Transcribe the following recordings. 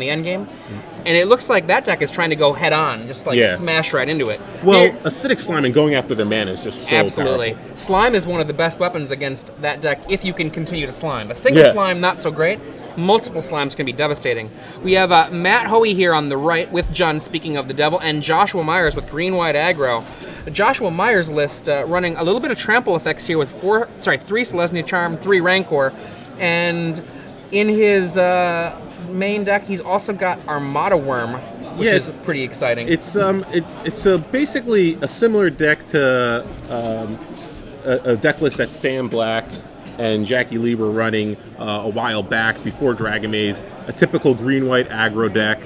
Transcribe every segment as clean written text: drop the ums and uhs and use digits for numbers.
the end game. And it looks like that deck is trying to go head on, just like smash right into it. Well, acidic slime and going after their mana is just so absolutely powerful. Slime is one of the best weapons against that deck if you can continue to slime. A single slime, not so great. Multiple slimes can be devastating. We have Matt Hoey here on the right with Jun, speaking of the devil, and Joshua Myers with green-white aggro. Joshua Myers' list running a little bit of trample effects here with 3 Selesnya Charm, 3 Rancor, and in his main deck he's also got Armada Worm, which is pretty exciting. It's basically a similar deck to a deck list that Sam Black and Jackie Lee were running a while back before Dragon Maze. A typical green-white aggro deck.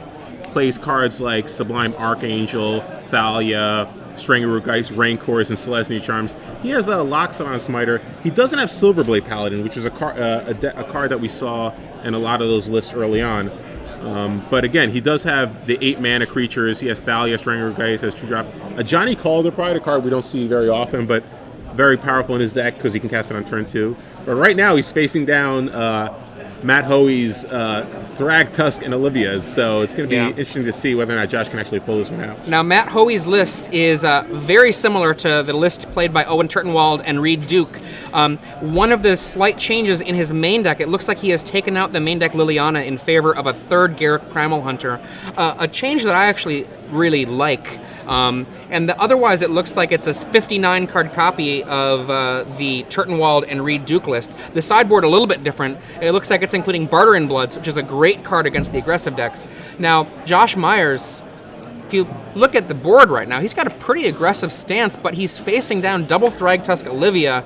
Plays cards like Sublime Archangel, Thalia, Strangler Geist, Rancors, and Selesnya Charms. He has a Loxodon Smiter. He doesn't have Silverblade Paladin, which is a card that we saw in a lot of those lists early on. But again, he does have the 8 mana creatures. He has Thalia, Strangler Geist, has 2-drop. A Johnny Calder, probably a card we don't see very often, but very powerful in his deck because he can cast it on turn 2. But right now he's facing down Matt Hoey's Thragtusk and Olivia's, so it's going to be interesting to see whether or not Josh can actually pull this one out. Now, Matt Hoey's list is very similar to the list played by Owen Turtenwald and Reed Duke. One of the slight changes in his main deck, it looks like he has taken out the main deck Liliana in favor of a 3rd Garruk Primal Hunter, a change that I actually really like. And otherwise, it looks like it's a 59-card copy of the Turtenwald and Reed Duke list. The sideboard a little bit different. It looks like it's including Barter in Bloods, which is a great card against the aggressive decks. Now, Josh Myers, if you look at the board right now, he's got a pretty aggressive stance, but he's facing down double Thragtusk Olivia.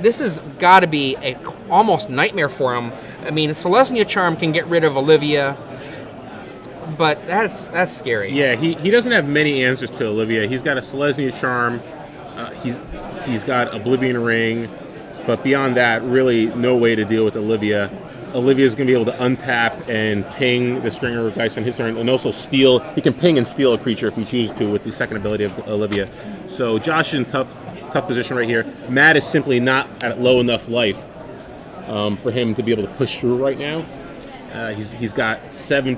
This has got to be a almost nightmare for him. I mean, Selesnya Charm can get rid of Olivia, but that's scary. Yeah, he doesn't have many answers to Olivia. He's got a Selesnya Charm. He's got Oblivion Ring, but beyond that, really no way to deal with Olivia. Olivia's going to be able to untap and ping the Stringer Geist on his turn, and also steal. He can ping and steal a creature if he chooses to with the second ability of Olivia. So Josh is in tough position right here. Matt is simply not at low enough life for him to be able to push through right now. He's got 7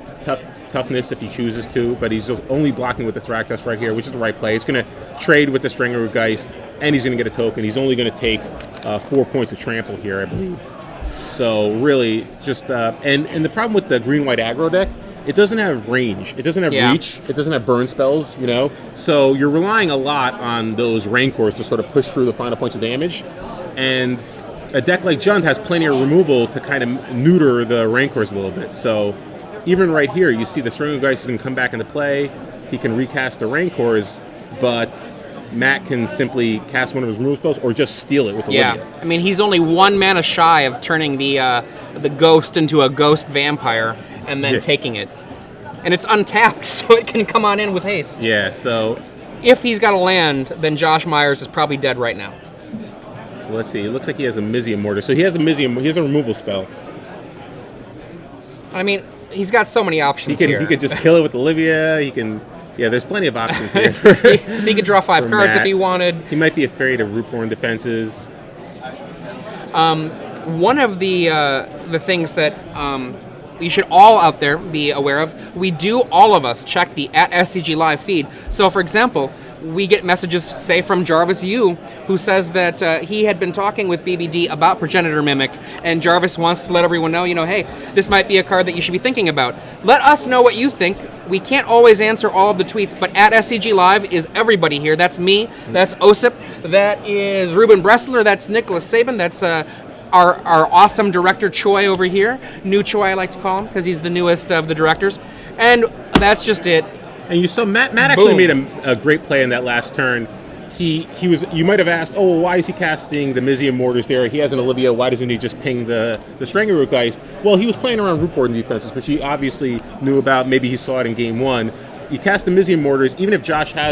toughness if he chooses to, but he's only blocking with the Thragtusk right here, which is the right play. He's going to trade with the Stringer Geist, and he's going to get a token. He's only going to take 4 points of trample here, I believe. So really, just and the problem with the green-white aggro deck, it doesn't have range, it doesn't have reach, it doesn't have burn spells, you know. So you're relying a lot on those Rancors to sort of push through the final points of damage, and a deck like Jund has plenty of removal to kind of neuter the Rancors a little bit. So even right here, you see the Stringer Geist can come back into play. He can recast the Rancors, but Matt can simply cast one of his removal spells or just steal it with Olivia. Yeah, I mean, he's only 1 mana shy of turning the ghost into a ghost vampire and then taking it. And it's untapped, so it can come on in with haste. Yeah, so if he's got a land, then Josh Myers is probably dead right now. So let's see. It looks like he has a Mizium Mortar. So he has a removal spell. I mean, he's got so many options here. He could just kill it with Olivia. He can. Yeah, there's plenty of options here. He could draw 5 cards if he wanted. He might be afraid of Rootborn defenses. One of the things that you should all out there be aware of, we do, all of us, check the @SCG Live feed. So, for example, we get messages, say, from Jarvis Yu, who says that he had been talking with BBD about Progenitor Mimic, and Jarvis wants to let everyone know, hey, this might be a card that you should be thinking about. Let us know what you think. We can't always answer all of the tweets, but @SCG Live is everybody here. That's me, that's Osip, that is Ruben Bressler, that's Nicholas Saban, that's our awesome director Choi over here. New Choi, I like to call him, because he's the newest of the directors. And that's just it. And you saw Matt actually made a great play in that last turn. He was. You might have asked, oh, well, why is he casting the Mizium Mortars there? He has an Olivia. Why doesn't he just ping the Strangler Geist? Well, he was playing around Rootborn defenses, which he obviously knew about. Maybe he saw it in game 1. You cast the Mizium Mortars, even if Josh has